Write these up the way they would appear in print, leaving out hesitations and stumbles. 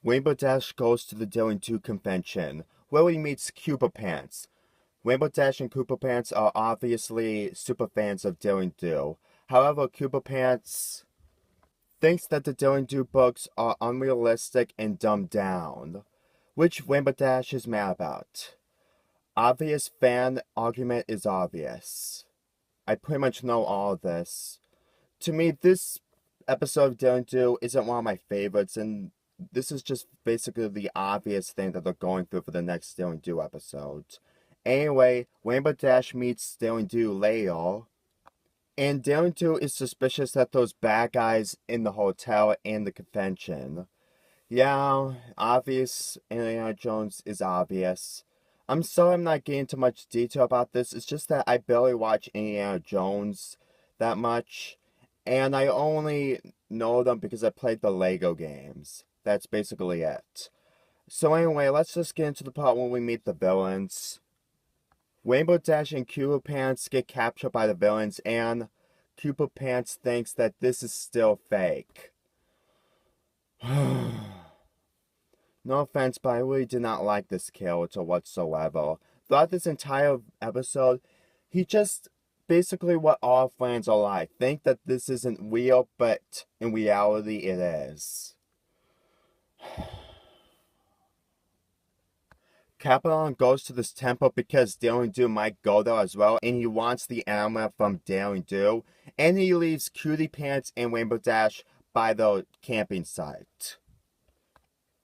Rainbow Dash goes to the Dylan 2 convention, where he meets Cooper Pants. Rainbow Dash and Cooper Pants are obviously super fans of Dylan 2. However, Cooper Pants thinks that the Dylan 2 books are unrealistic and dumbed down, which Rainbow Dash is mad about. Obvious fan argument is obvious. I pretty much know all of this. To me, this episode of Dylan 2 isn't one of my favorites, and this is just basically the obvious thing that they're going through for the next Dylan 2 episode. Anyway, Rainbow Dash meets Dylan 2 later, and Dylan 2 is suspicious that those bad guys in the hotel and the convention. Yeah, obvious Indiana Jones is obvious. I'm sorry I'm not getting too much detail about this, it's just that I barely watch Indiana Jones that much, and I only know them because I played the Lego games. That's basically it. So anyway, let's just get into the part when we meet the villains. Rainbow Dash and Cooper Pants get captured by the villains, and Cooper Pants thinks that this is still fake. No offense, but I really did not like this character whatsoever. Throughout this entire episode, he just basically what all fans are like. Think that this isn't real, but in reality it is. Capitan goes to this temple because Daring Do might go there as well, and he wants the amulet from Daring Do, and he leaves Cutie Pants and Rainbow Dash by the camping site.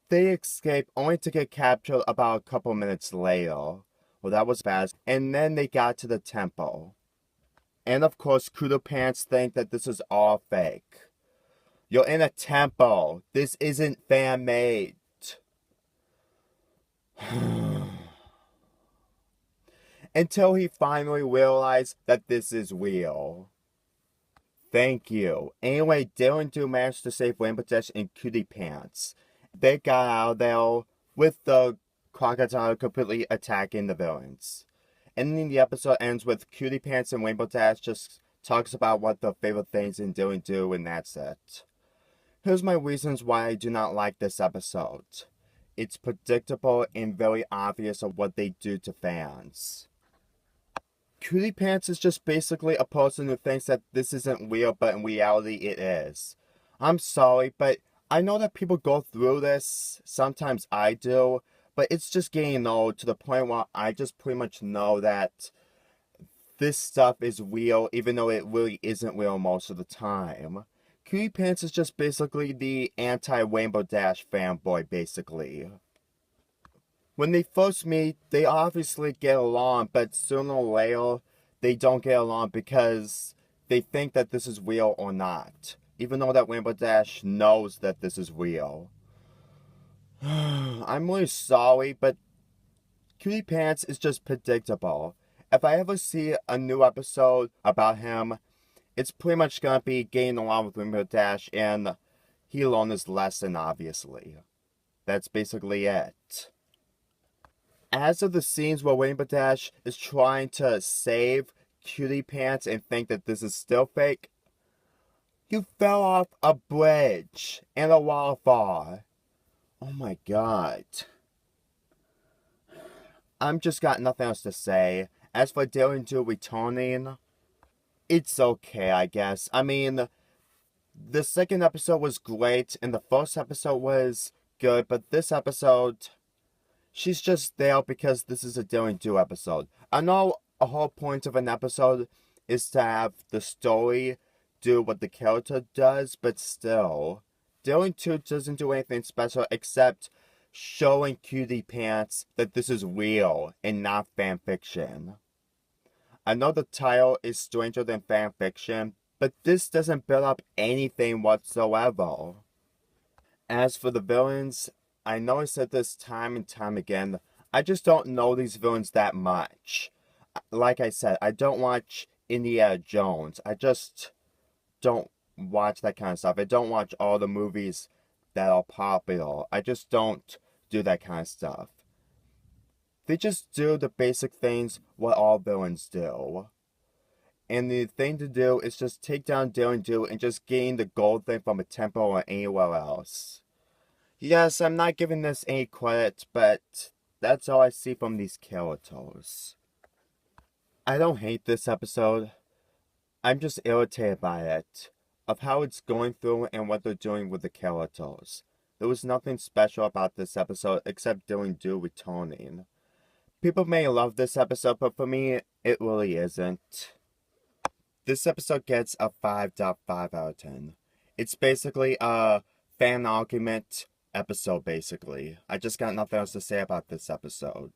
They escape only to get captured about a couple minutes later. Well, that was fast. And then they got to the temple. And of course, Cutie Pants think that this is all fake. You're in a temple. This isn't fan-made. Until he finally realized that this is real. Thank you. Anyway, Dylan Do managed to save Rainbow Dash and Cutie Pants. They got out of there with the crocodile completely attacking the villains. And then the episode ends with Cutie Pants and Rainbow Dash just talks about what their favorite things in Dylan Do, and that's it. Here's my reasons why I do not like this episode. It's predictable and very obvious of what they do to fans. Cutie Pants is just basically a person who thinks that this isn't real, but in reality it is. I'm sorry, but I know that people go through this. Sometimes I do. But it's just getting old to the point where I just pretty much know that this stuff is real, even though it really isn't real most of the time. Cutie Pants is just basically the anti-Rainbow Dash fanboy, basically. When they first meet, they obviously get along, but sooner or later, they don't get along because they think that this is real or not. Even though that Rainbow Dash knows that this is real. I'm really sorry, but Cutie Pants is just predictable. If I ever see a new episode about him, it's pretty much gonna be getting along with Rainbow Dash, and he learned his lesson, obviously. That's basically it. As of the scenes where Rainbow Dash is trying to save Cutie Pants and think that this is still fake, you fell off a bridge and a waterfall. Oh my god. I'm just got nothing else to say. As for Dylan Do returning, it's okay, I guess. I mean, the second episode was great, and the first episode was good, but this episode, she's just there because this is a Dylan Do episode. I know a whole point of an episode is to have the story do what the character does, but still, Dylan 2 doesn't do anything special except showing Cutie Pants that this is real and not fanfiction. I know the title is Stranger Than Fanfiction, but this doesn't build up anything whatsoever. As for the villains, I know I said this time and time again, I just don't know these villains that much. Like I said, I don't watch Indiana Jones. I just don't watch that kind of stuff. I don't watch all the movies that are popular. I just don't do that kind of stuff. They just do the basic things what all villains do. And the thing to do is just take down Daring Do and just gain the gold thing from a temple or anywhere else. Yes, I'm not giving this any credit, but that's all I see from these characters. I don't hate this episode. I'm just irritated by it, of how it's going through and what they're doing with the characters. There was nothing special about this episode except Dylan Do returning. People may love this episode, but for me, it really isn't. This episode gets a 5.5 out of 10. It's basically a fan argument episode, basically. I just got nothing else to say about this episode.